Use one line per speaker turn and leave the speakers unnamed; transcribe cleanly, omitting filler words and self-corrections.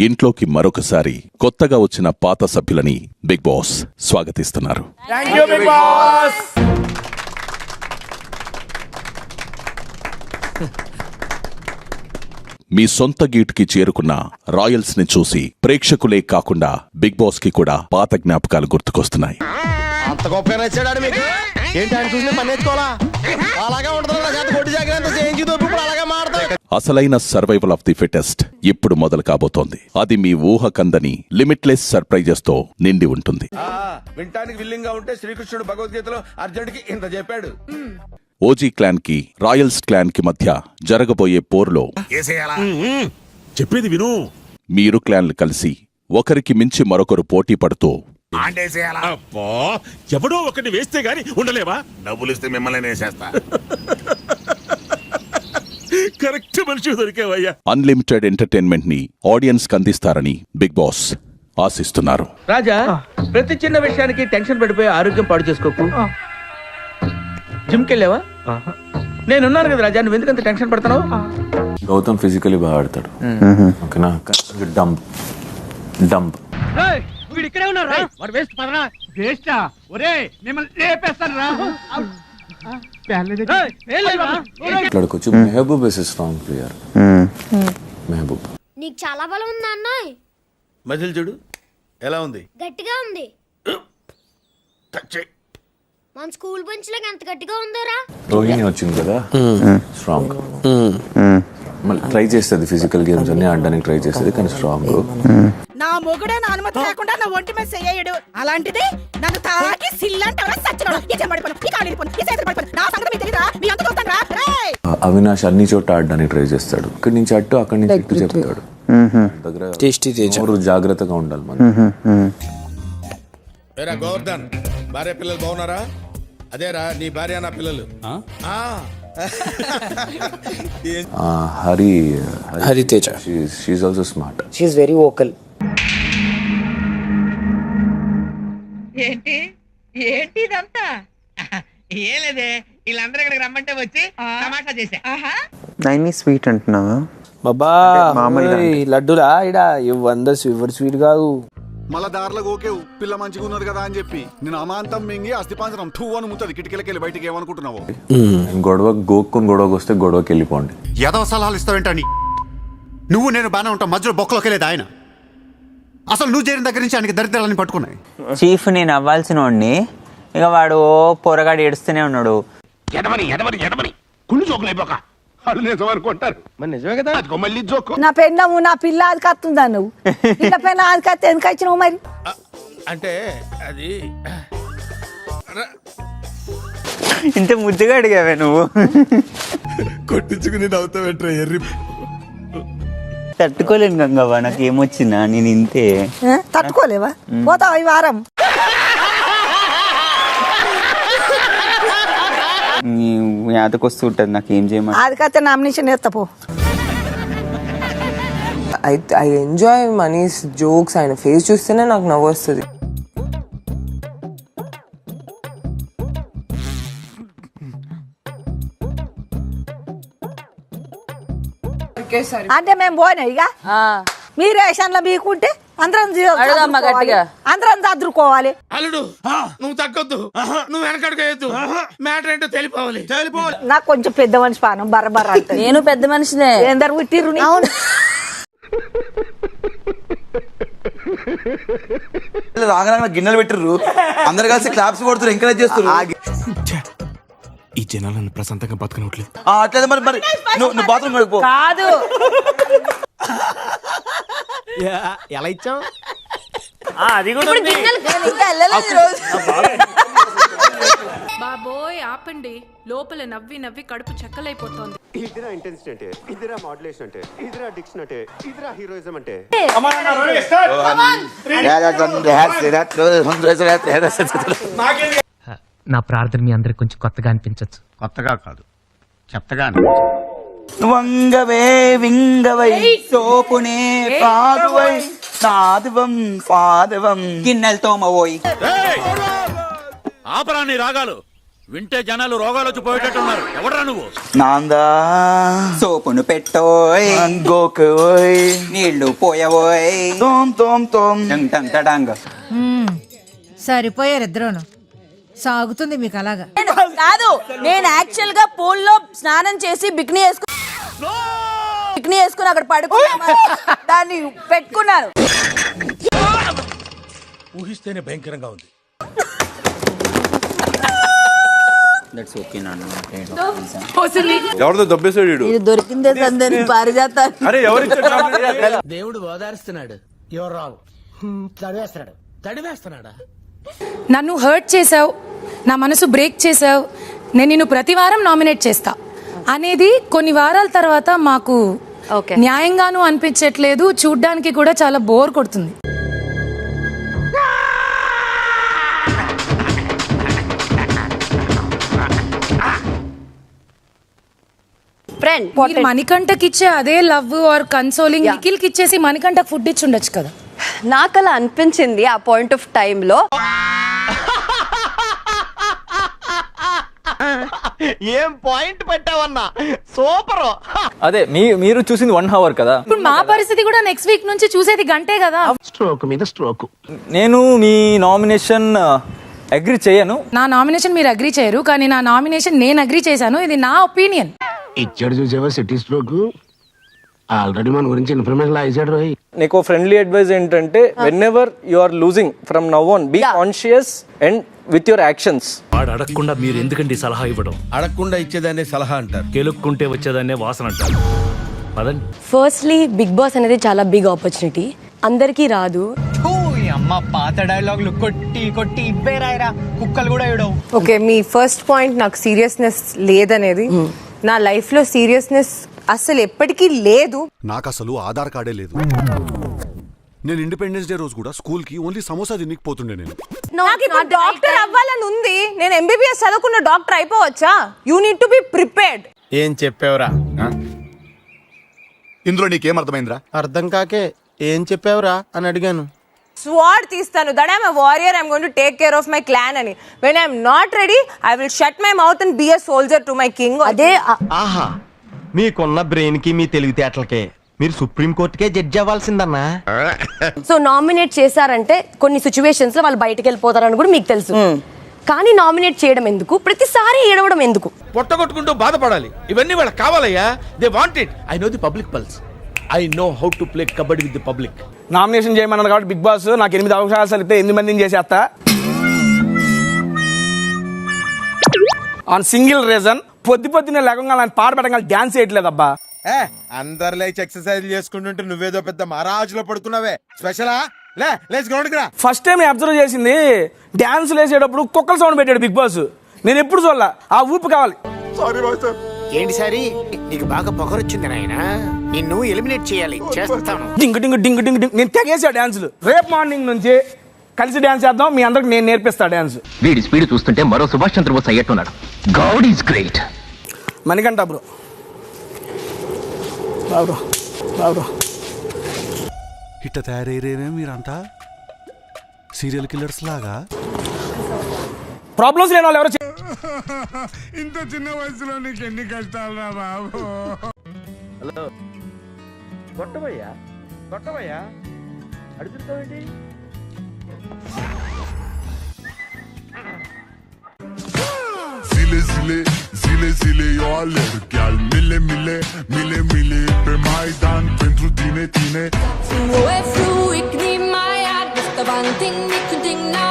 ఇంట్లోకి మరొకసారి కొత్తగా వచ్చిన పాత సభ్యులని బిగ్ బాస్ స్వాగతిస్తున్నారు. మీ సొంత గీటుకి చేరుకున్న రాయల్స్ ని చూసి ప్రేక్షకులే కాకుండా బిగ్ బాస్ కి కూడా పాత జ్ఞాపకాలు గుర్తుకొస్తున్నాయి.
అంత గొప్పగా నచ్చాడు మీకు ఏంటి ఆయన చూసి పని నేర్చుకోవాలా అలాగే ఉంటుంది.
అసలైన సర్వైవల్ ఆఫ్ ది ఫిటెస్ట్ ఇప్పుడు మొదలు కాబోతోంది. అది మీ ఊహకందని లిమిట్లెస్ సర్ప్రైజెస్ తో నిండి ఉంటుంది.
వింటానికి విల్లింగ్ గా ఉంటే శ్రీకృష్ణుడు భగవద్గీతలో అర్జునుడికి ఇంత చెప్పాడు.
ఓజీ క్లాన్ కి రాయల్స్ క్లాన్ కి మధ్య జరగబోయే పోరులో
చెప్పేది విను.
మీరు క్లాన్లు కలిసి ఒకరికి మించి మరొకరు పోటీ పడుతూ
అబ్బా, ఎవడో ఒకరిని వేస్తే గాని ఉండలేవా?
డబ్బులు ఇస్తే మిమ్మల్ని వేసేస్తా.
కరెక్ట్ మనిషి దొరికేవయ్యా.
అన్లిమిటెడ్ ఎంటర్టైన్మెంట్ ని ఆడియన్స్ కందిస్తారని బిగ్ బాస్ ఆశిస్తున్నారు.
రాజా, ప్రతి చిన్న విషయానికి టెన్షన్ పడిపోయి ఆరోగ్యం పాడు చేసుకోకు. జిమ్కి వెళ్ళావా? నేనున్నాను కదా రాజా, నువ్వు ఎందుకంత టెన్షన్ పడుతున్నావు?
గౌతమ్ ఫిజికలీ బాగా ఆడతాడు. ఓకేనా? డంప్ డంప్
వీడు ఇక్కడే ఉన్నారా? వాడు వేస్ట్ పదరా. వేస్టా? ఒరే మిమ్మల్ని లేపేస్తాను రా.
ఇక్కడికొచ్చి Mehboob is strong player. Mehboob
నీకు చాలా బలం ఉందా అన్నాయ్?
మజిల్ చూడు ఎలా ఉంది,
గట్టిగా ఉంది. మన స్కూల్ బెంచ్ లాగా ఎంత గట్టిగా ఉందోరా.
రోహిణి వచ్చింది కదా, స్ట్రాంగ్. మళ్ళీ ట్రై చేస్తుంది, ఫిజికల్ గేమ్స్ అన్ని ఆడడానికి ట్రై చేస్తుంది, కానీ స్ట్రాంగ్.
నా మొగుడే నా అనుమతి లేకుండా నా ఒంటి మీద చెయ్యడు. అలాంటిది నన్ను తాకి సిల్లంటారా సచ్చినోడు. ఈ చెంబడి పను, ఈ కాళీ పను, ఈ చేతుల పను. నా సంగతి మీకు తెలియదా? మీ అంత చూస్తారా?
అవినాష్ అన్ని చోట్ల ఆడడానికి ట్రై చేస్తాడు. ఇక్కడి నుంచి అట్టు, అక్కడి నుంచి ఇట్టు చెప్తాడు. దగ్గర జాగ్రత్తగా ఉండాలి మనం.
గోవర్ధన్ భార్య పిల్లలు బాగున్నారా? అదేరా నీ భార్య నా పిల్లలు.
Hari Teja, she's also smart.
She's very vocal.
ఏంటి ఏంటి ఇదంతా?
ఏం లేదే, వీళ్ళందరూ ఇక్కడికి రమ్మంటే వచ్చి తమాషా చేశా.
నైని స్వీట్ అంటున్నావా?
బాబా లడ్డులా ఇడ ఎవరు స్వీట్ కాదు.
మళ్ళా దారిలోకి ఓకే పిల్ల మంచిగా ఉన్నది కదా అని చెప్పి నేను అమాంతం మింగి అస్థిపాంజరం టూ అని ముట్టది. కిటికీలకెళ్ళి బయటికి ఏమనుకుంటున్నావు?
గొడవ గోక్కుని వస్తే గొడవకి వెళ్ళిపోండి.
ఏదో సలహాలు ఇస్తావేంటని నువ్వు నేను బాగానే ఉంటాం, మధ్యలో బొక్కలోకి వెళ్ళేది ఆయన. అసలు నువ్వు చేరిన దగ్గర నుంచి ఆయనకి దరిద్రాలని పట్టుకున్నాయి.
చీఫ్ నేను అవ్వాల్సిన వాడిని, ఇక వాడు పోరగాడు ఏడుస్తూనే ఉన్నాడు.
కుళ్ళు జోకులు అయిపోక వాళ్ళు నిజం అనుకుంటారు.
నిజమే కదా.
మళ్ళీ జోకు.
నా పెళ్ళము నా పిల్ల అది కత్తుందా? నువ్వు పిల్ల పెళ్ళ అది కత్తి ఎందుకు వచ్చినావు మరి?
అంటే అది
ఇంత ముద్దుగా అడిగావే నువ్వు.
కొట్టించుకుని నవ్వుతావేట్రా ఎర్రి.
తట్టుకోలేను గంగవ్వ, నాకు ఏమొచ్చినా నేను ఇంతే.
తట్టుకోలేవా? పోతావా ఈ వారం?
యాదకొస్తూ ఉంటుంది, నాకు ఏం చేయమని.
అది కత్తి నామినేషన్ ఎత్తపో.
I enjoy Mani's jokes. ఆయన ఫేస్ చూస్తేనే నాకు నవ్వు వస్తుంది.
అంటే మేము పోయినా ఇక మీ రేషన్లో మీకుంటే అందరం అందరం చదువుకోవాలి.
అల్లుడు నువ్వు తగ్గొద్దు, నువ్వు వెనకడుకోవద్దు. మ్యాటర్ ఏంటో తెలిపోవాలి.
నాకు కొంచెం పెద్ద మనిషి పానం బర్ర అంటే.
నేను పెద్ద మనిషినే.
ఎందరు పుట్టిర్రు?
రాగానే గిన్నెలు పెట్టిర్రు, అందరు కలిసి క్లాప్స్ కొడుతున్నారు, ఎంకరేజ్ చేస్తారు.
ఈ జనాలను ప్రశాంతంగా బతకనట్లేదు.
అట్లేదు మరి మరి నువ్వు బాత్రూమ్
కాదు.
ఎలా ఇచ్చావు?
అది కూడా
బాబోయ్ ఆపండి, లోపల నవ్వి నవ్వి కడుపు చెక్కలైపోతోంది.
ఇదిరా ఇంటెన్సిటీ అంటే, ఇదిరా మాడ్యులేషన్ అంటే, ఇదిరా డిక్షన్ అంటే, ఇదిరా హీరోయిజం అంటే.
నా ప్రార్థన మీ అందరికి కొంచెం కొత్తగా అనిపించచ్చు.
కొత్తగా కాదు, చెత్తగా.
వంగవే వింగవై సోపునే పాదువై సాధువం పాదవం గిన్నెలతో మవోయ్.
ఆపరాని రాగాలు వింటే జనాలు రోగాలు వచ్చి పోయేటట్టున్నారు. ఎవడరా నువ్వు?
నాందా సోపును పెట్టోయ్ గోకోయ్ నీళ్లు పోయవోయ్ తోమ్ తోమ్ తోమ్ టంగ్ టంగ్.
సరిపోయారు ఇద్దరును. సాగుతుంది మీకు అలాగా. కాదు, నేను యాక్చువల్ గా పూల్లో స్నానం చేసి బిక్ని వేసుకుని అక్కడ పడుకున్నా, దాన్ని పెట్టుకున్నాను.
ఊహిస్తేనే భయంకరంగా ఉంది.
ఎవరితో దొబ్బేసాడు
దొరికిందే సందని పారిజాత.
అరే
దేవుడు ఓదారుస్తున్నాడు. ఎవరు రావు తడివేస్తున్నాడా?
నన్ను హర్ట్ చేసావు, నా మనసు బ్రేక్ చేసావు, నేను నిన్ను ప్రతి వారం నామినేట్ చేస్తా అనేది కొన్ని వారాల తర్వాత మాకు న్యాయంగానూ అనిపించట్లేదు. చూడ్డానికి కూడా చాలా బోర్ కొడుతుంది. మీరు మణికంఠకి ఇచ్చే అదే లవ్ ఆర్ కన్సోలింగ్ నిఖిల్కి ఇచ్చేసి మణికంఠకి ఫుడ్ ఇచ్చి ఉండొచ్చు కదా.
నాకు అలా అనిపించింది ఆ పాయింట్ ఆఫ్ టైమ్ లో.
ఏం పాయింట్ పెట్టావన్నా, సూపర్.
అదే మీరు చూసింది 1 hour కదా.
ఇప్పుడు మా పరిస్థితి కూడా నెక్స్ట్ వీక్ నుంచి చూసేది గంటే కదా.
స్ట్రోక్ మీద స్ట్రోక్.
నేను మీ నామినేషన్ అగ్రి చేయను.
నా నామినేషన్ మీరు అగ్రీ చేయరు, కానీ నా నామినేషన్ నేను అగ్రీ చేశాను. ఇది నా ఒపీనియన్.
ఇచ్చాడు చూసావా సిటీ స్ట్రోక్. ఆల్రెడీ మన గురించి ఇన్ఫర్మేషన్ ఇచ్చాడు రోయ్.
నీకు ఫ్రెండ్లీ అడ్వైస్ ఏంటంటే whenever you are losing from now on be conscious and with your actions.
వాడు అడగకుండా మీరు ఎందుకండి సలహా ఇవ్వడం?
అడగకుండా ఇచ్చేదాన్ని సలహా అంటారు,
కెలుక్కుంటే వచ్చేదాన్నే వాసన అంటారు. పదండి.
ఫస్ట్లీ బిగ్ బాస్ అనేది చాలా బిగ్ ఆపర్చునిటీ, అందరికీ రాదు.
అమ్మ పాత డైలాగులు కొట్టి కొట్టి ఇబ్బే రాయరా, కుక్కలు కూడా ఇవ్వడం.
ఓకే, మీ ఫస్ట్ పాయింట్ నాకు సీరియస్నెస్ లేదనేది. నా లైఫ్ లో సీరియస్నెస్ అసలు ఎప్పటికీ లేదు.
నాకు అసలు ఆధార్ కార్డే లేదు. నేను ఇండిపెండెన్స్ డే రోజు కూడా స్కూల్ కి ఓన్లీ సమోసా తినకపోతుండే. నేను
డాక్టర్ అవ్వాలని ఉంది. నేను ఎంబీబీఎస్ చదువుకున్న డాక్టర్ అయిపోవచ్చా? You need to be prepared.
ఏం చెప్పావురా?
ఇందులో నీకేం అర్థమైందిరా?
అర్థం కాకే ఏం చెప్పావురా అని అడిగాను.
స్వార్డ్ తీస్తాను. That I'm a warrior, I'm going to take care of my clan అని. When I'm not ready I will shut my mouth and be a soldier to my king. అదే.
ఆహా, మీకున్న బ్రెయిన్ కి మీ తెలివితేటలకే మీరు సుప్రీం కోర్టుకే జడ్జి అవ్వాల్సిందన్నా.
సో నామినేట్ చేశారంటే కొన్ని సిచ్యువేషన్స్ లో వాళ్ళు బయటకు వెళ్ళిపోతారని కూడా మీకు తెలుసు. కానీ నామినేట్ చేయడం ఎందుకు? ప్రతిసారి ఏడవడం ఎందుకు?
పొట్టగొట్టుకుంటూ బాధపడాలి. ఇవన్నీ వాళ్ళకి కావాలయ్యా. They want it. I know the public pulse. I know how to play kabaddi with the public.
Nomination చేయమన్నారు కాబట్టి బిగ్ బాస్ నాకు 8 అవకాశాలు ఇస్తే 8 మందిని చేసేస్తా. ఆన్ సింగిల్ రీజన్, పొద్దున్నే లేకుండా పాట పెట్టగా డాన్స్ చేయట్లేదబ్బా.
అందరు లేచి ఎక్సర్సైజ్ చేసుకుంటుంటే నువ్వేదో పెద్ద మహారాజులో పడుకున్నావే. స్పెషలా? లేచి గ్రౌండ్కి రా.
ఫస్ట్ టైం అబ్జర్వ్ చేసింది డాన్స్ వేసేటప్పుడు కుక్కల సౌండ్ పెట్టాడు బిగ్ బాస్. నేను ఎప్పుడు చూడలా. ఆ ఊపు కావాలి.
Sorry master. ఏంటి సారీ? నీకు బాగా పొగరొచ్చింది నాయన. నిన్ను ఎలిమినేట్ చేయాలి. చేస్తాను.
డింగ్ డింగ్ డింగ్ డింగ్ డింగ్. నేను తెగేసా డాన్సులు. రేపు మార్నింగ్ నుంచి కలిసి డాన్స్ చేద్దాం. మీ అందరికి నేను నేర్పిస్తా డాన్స్.
వీడి స్పీడ్ చూస్తుంటే మరో సుభాష్ చంద్రబోస్ అయ్యట్టున్నాడు. God is great.
Manikanta bro, బాబ్రో బాబ్రో.
ఇట్ట తయారయ్యేనే మీరంతా సీరియల్ కిల్లర్స్ లాగా.
ప్రాబ్లమ్స్ లేని వాళ్ళు ఎవరు?
ఇంత చిన్న వయసులో నీకు ఎన్ని కష్టాలు రా బాబు.
Hello, కొట్టబయ్యా కొట్టబయ్యా అడుగుతావేంటి?
Zile zile zile zile eu alerg chiar mile mile mile mile pe Maidan pentru tine tine.
Du er flu, ikke lige mig, at hvis der var en ting, vi kunne dinge.